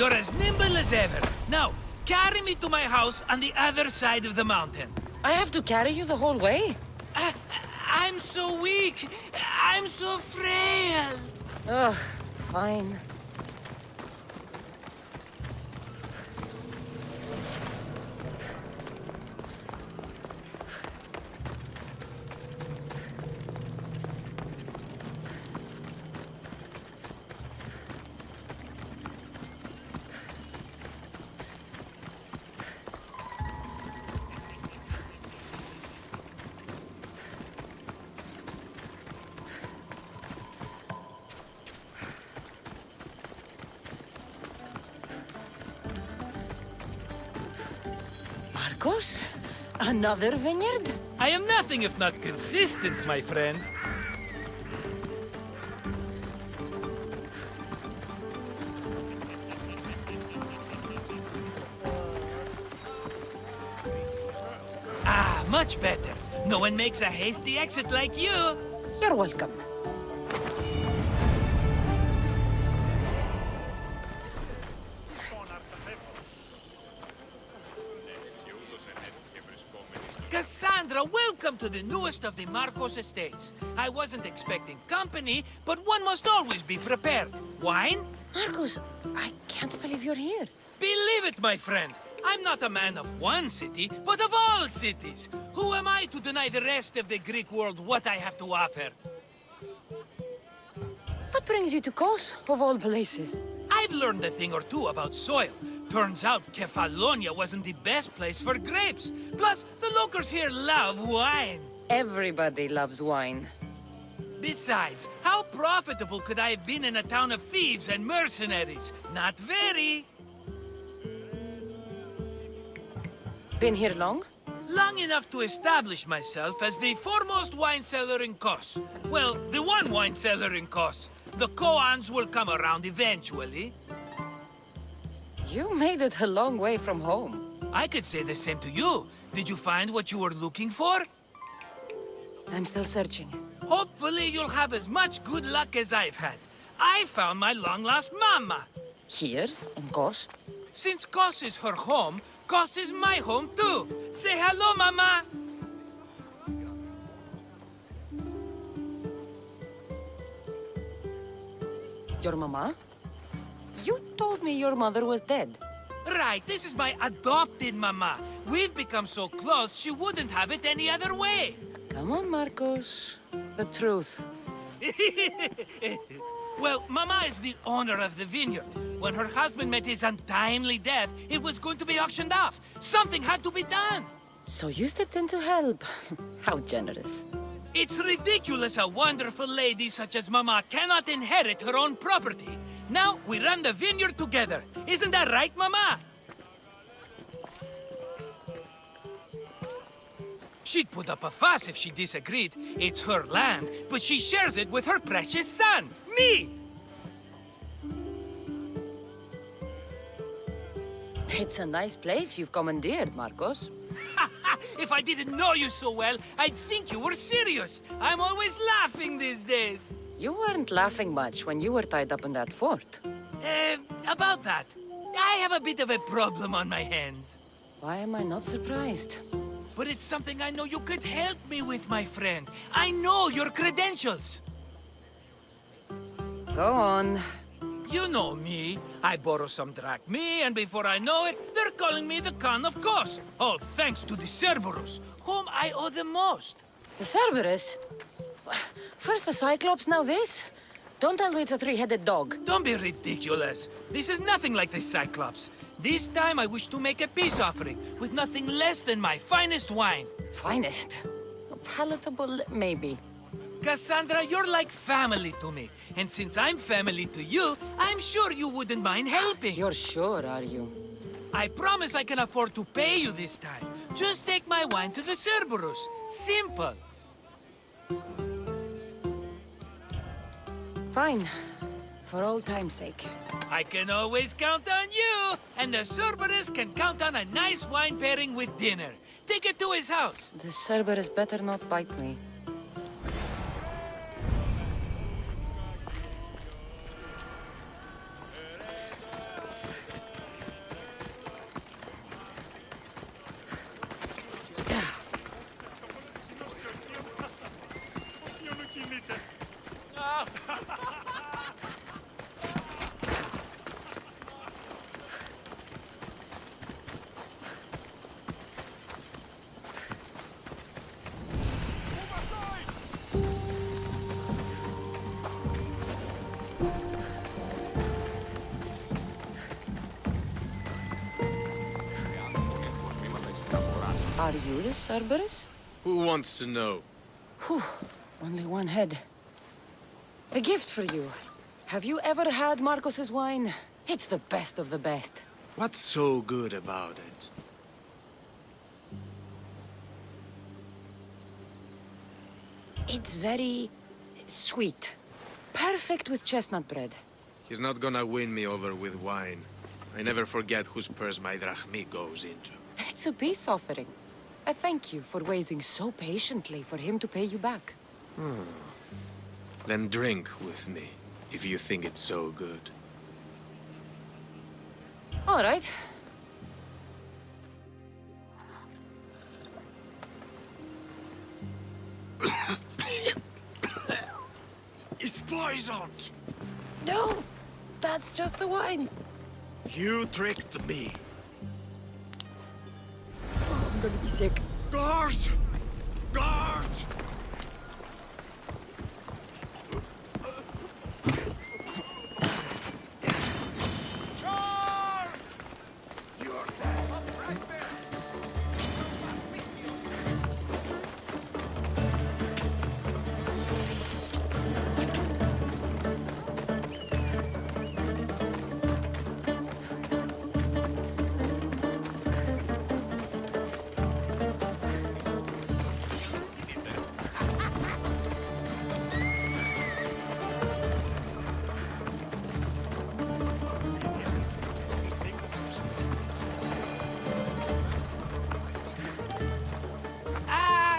You're as nimble as ever. Now, carry me to my house on the other side of the mountain. I have to carry you the whole way? I'm so weak. I'm so frail. Ugh, fine. Marcos? Another vineyard? I am nothing if not consistent, my friend. Ah, much better. No one makes a hasty exit like you. You're welcome. Cassandra, welcome to the newest of the Marcos estates. I wasn't expecting company, but one must always be prepared. Wine? Marcos, I can't believe you're here. Believe it, my friend. I'm not a man of one city, but of all cities. Who am I to deny the rest of the Greek world what I have to offer? What brings you to Kos, of all places? I've learned a thing or two about soil. Turns out Kefalonia wasn't the best place for grapes. Plus, the locals here love wine. Everybody loves wine. Besides, how profitable could I have been in a town of thieves and mercenaries? Not very. Been here long? Long enough to establish myself as the foremost wine seller in Kos. Well, the one wine seller in Kos. The koans will come around eventually. You made it a long way from home. I could say the same to you. Did you find what you were looking for? I'm still searching. Hopefully you'll have as much good luck as I've had. I found my long-lost mama. Here, in Kos? Since Kos is her home, Kos is my home too. Say hello, mama. Your mama? You told me your mother was dead. Right, this is my adopted mama. We've become so close, she wouldn't have it any other way. Come on, Marcos. The truth. Well, Mama is the owner of the vineyard. When her husband met his untimely death, it was going to be auctioned off. Something had to be done. So you stepped in to help. How generous. It's ridiculous a wonderful lady such as Mama cannot inherit her own property. Now we run the vineyard together. Isn't that right, Mama? She'd put up a fuss if she disagreed. It's her land, but she shares it with her precious son, me! It's a nice place you've commandeered, Marcos. If I didn't know you so well, I'd think you were serious. I'm always laughing these days. You weren't laughing much when you were tied up in that fort. About that, I have a bit of a problem on my hands. Why am I not surprised? But it's something I know you could help me with, my friend. I know your credentials. Go on. You know me. I borrow some drachmae, and before I know it, they're calling me the Khan of Kos. All thanks to the Cerberus, whom I owe the most. The Cerberus? First the Cyclops, now this? Don't tell me it's a three-headed dog. Don't be ridiculous. This is nothing like the Cyclops. This time I wish to make a peace offering with nothing less than my finest wine. Finest? Palatable, maybe. Cassandra, you're like family to me. And since I'm family to you, I'm sure you wouldn't mind helping. You're sure, are you? I promise I can afford to pay you this time. Just take my wine to the Cerberus. Simple. Fine. For old time's sake. I can always count on you. And the Cerberus can count on a nice wine pairing with dinner. Take it to his house. The Cerberus better not bite me. Are you the Cerberus? Who wants to know? Whew, only one head. A gift for you. Have you ever had Marcos's wine? It's the best of the best. What's so good about it? It's very sweet. Perfect with chestnut bread. He's not gonna win me over with wine. I never forget whose purse my drachmi goes into. It's a peace offering. A thank you for waiting so patiently for him to pay you back. Then drink with me, if you think it's so good. All right. It's poisoned! No, that's just the wine. You tricked me. I'm gonna be sick. Guards! Guards! Charge! You're dead. Right there.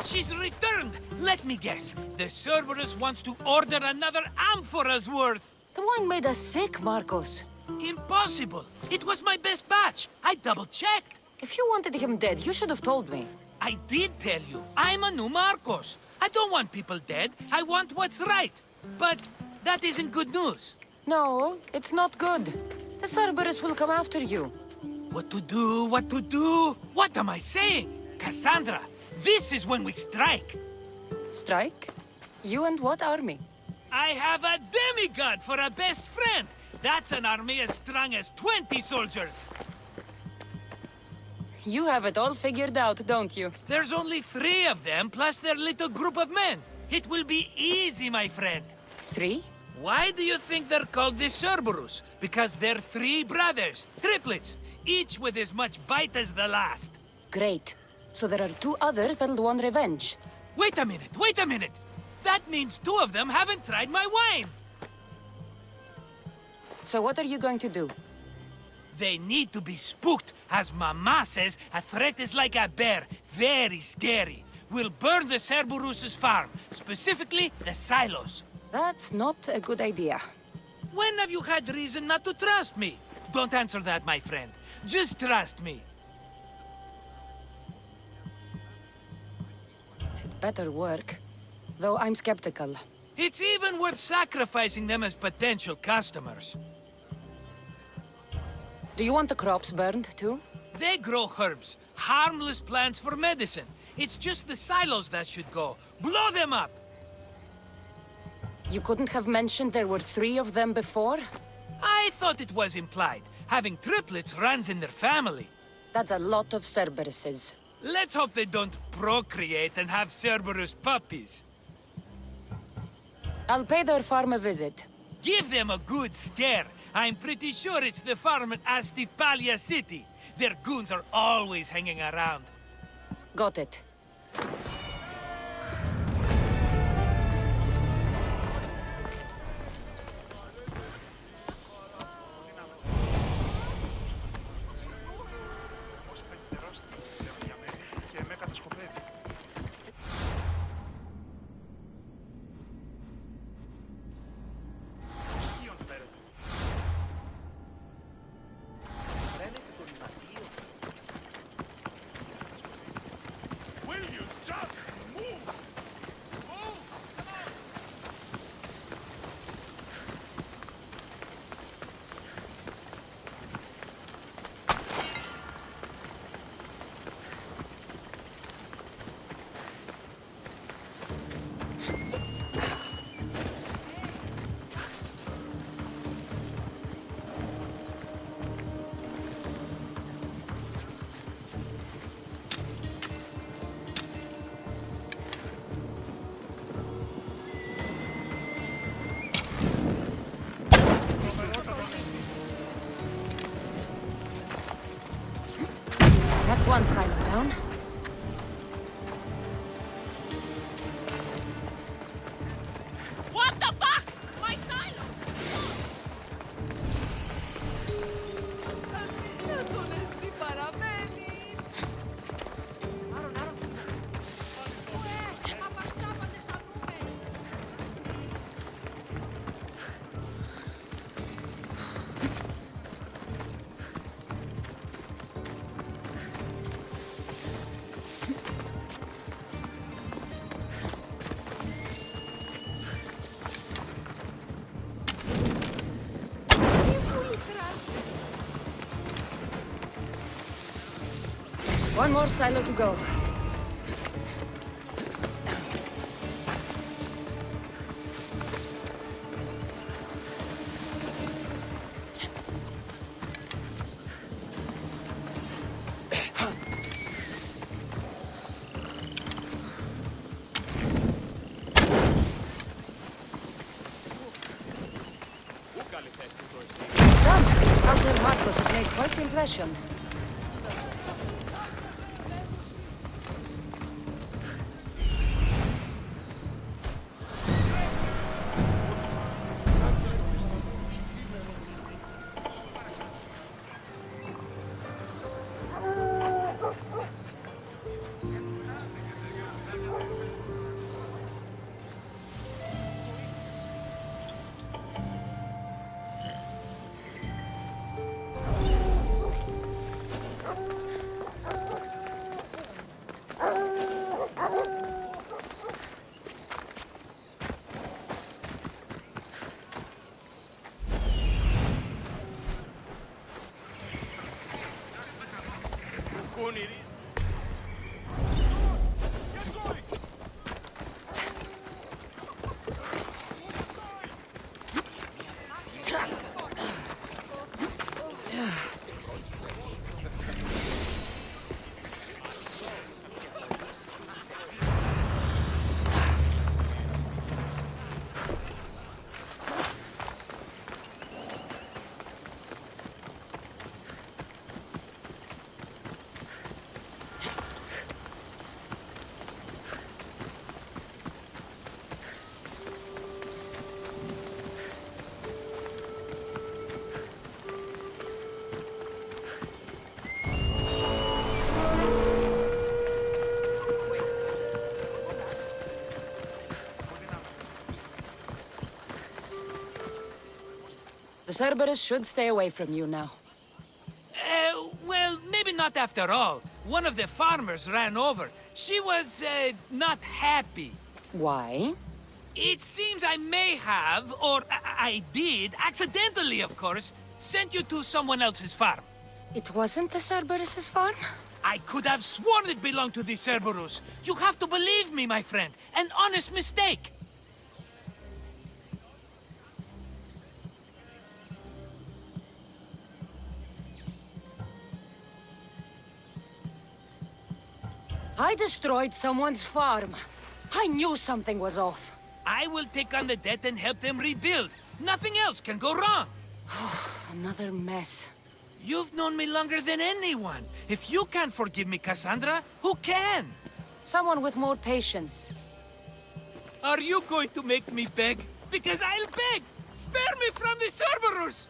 She's returned! Let me guess. The Cerberus wants to order another amphora's worth. The wine made us sick, Marcos. Impossible! It was my best batch. I double-checked. If you wanted him dead, you should have told me. I did tell you. I'm a new Marcos. I don't want people dead. I want what's right. But that isn't good news. No, it's not good. The Cerberus will come after you. What to do? What to do? What am I saying? Cassandra, this is when we strike. Strike? You and what army? I have a demigod for a best friend. That's an army as strong as 20 soldiers. You have it all figured out, don't you? There's only 3 of them, plus their little group of men. It will be easy, my friend. 3? Why do you think they're called the Cerberus? Because they're 3 brothers, triplets, each with as much bite as the last. Great. So there are 2 others that'll want revenge. Wait a minute, wait a minute! That means 2 of them haven't tried my wine! So what are you going to do? They need to be spooked. As Mama says, a threat is like a bear, very scary. We'll burn the Cerberus's farm, specifically the silos. That's not a good idea. When have you had reason not to trust me? Don't answer that, my friend. Just trust me. It better work. Though I'm skeptical. It's even worth sacrificing them as potential customers. Do you want the crops burned, too? They grow herbs, harmless plants for medicine. It's just the silos that should go. Blow them up! You couldn't have mentioned there were 3 of them before? I thought it was implied. Having triplets runs in their family. That's a lot of Cerberuses. Let's hope they don't procreate and have Cerberus puppies. I'll pay their farm a visit. Give them a good scare. I'm pretty sure it's the farm in Astipalia City. Their goons are always hanging around. Got it. one silo down. What the fuck? My silos! One more silo to go. Done. Uncle Marcos have made quite the impression. The Cerberus should stay away from you now. Well, maybe not after all. One of the farmers ran over. She was, not happy. Why? It seems I may have, or I did, accidentally of course, sent you to someone else's farm. It wasn't the Cerberus's farm? I could have sworn it belonged to the Cerberus. You have to believe me, my friend. An honest mistake. I destroyed someone's farm. I knew something was off. I will take on the debt and help them rebuild. Nothing else can go wrong. Another mess. You've known me longer than anyone. If you can't forgive me, Cassandra, who can? Someone with more patience. Are you going to make me beg? Because I'll beg! Spare me from the Cerberus!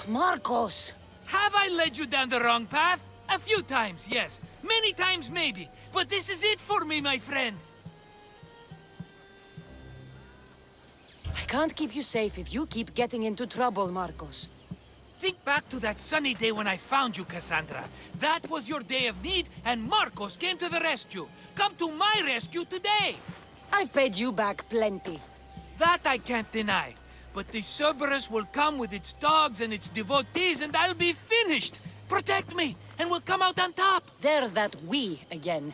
Marcos! Have I led you down the wrong path? A few times, yes. Many times, maybe. But this is it for me, my friend. I can't keep you safe if you keep getting into trouble, Marcos. Think back to that sunny day when I found you, Cassandra. That was your day of need, and Marcos came to the rescue. Come to my rescue today! I've paid you back plenty. That I can't deny. But the Cerberus will come with its dogs and its devotees, and I'll be finished! Protect me, and we'll come out on top! There's that we again.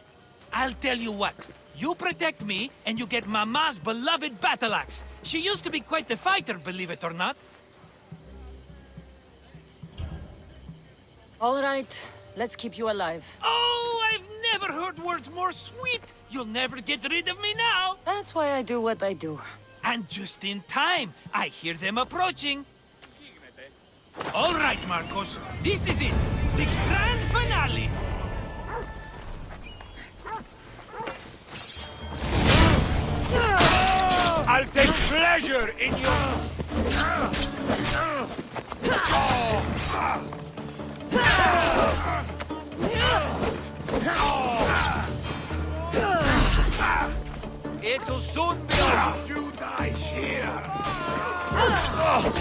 I'll tell you what. You protect me, and you get Mama's beloved battle axe. She used to be quite the fighter, believe it or not. All right, let's keep you alive. Oh, I've never heard words more sweet! You'll never get rid of me now! That's why I do what I do. And just in time, I hear them approaching. All right, Marcos, this is it. The grand finale! pleasure in your... It'll soon be over. You die here! It's time!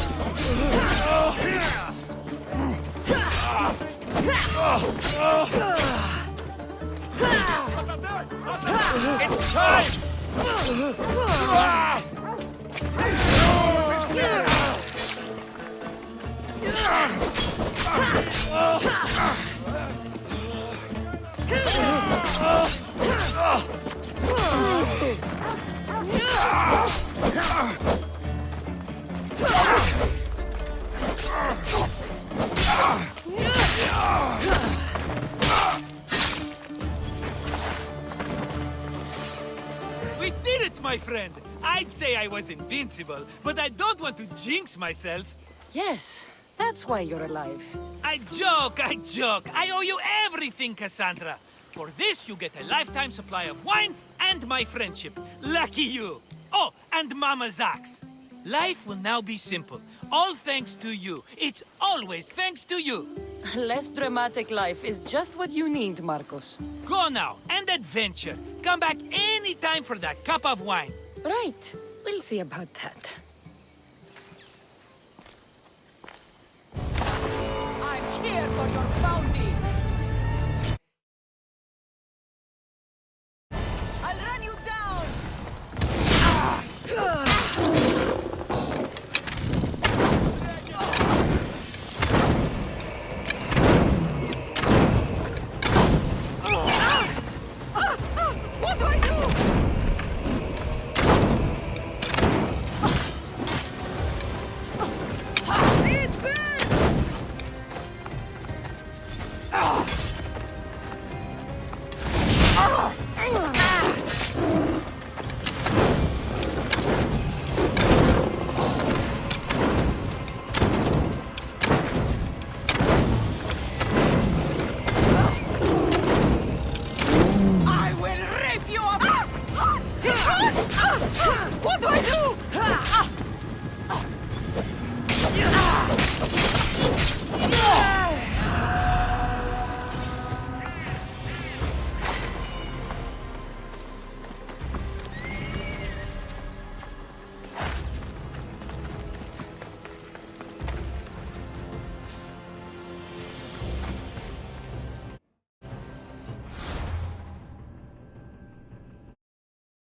We did it, my friend! I'd say I was invincible, but I don't want to jinx myself. Yes, that's why you're alive. I joke, I joke. I owe you everything, Cassandra. For this, you get a lifetime supply of wine and my friendship. Lucky you. Oh, and Mama's axe. Life will now be simple. All thanks to you. It's always thanks to you. A less dramatic life is just what you need, Marcos. Go now, and adventure. Come back anytime for that cup of wine. Right. We'll see about that.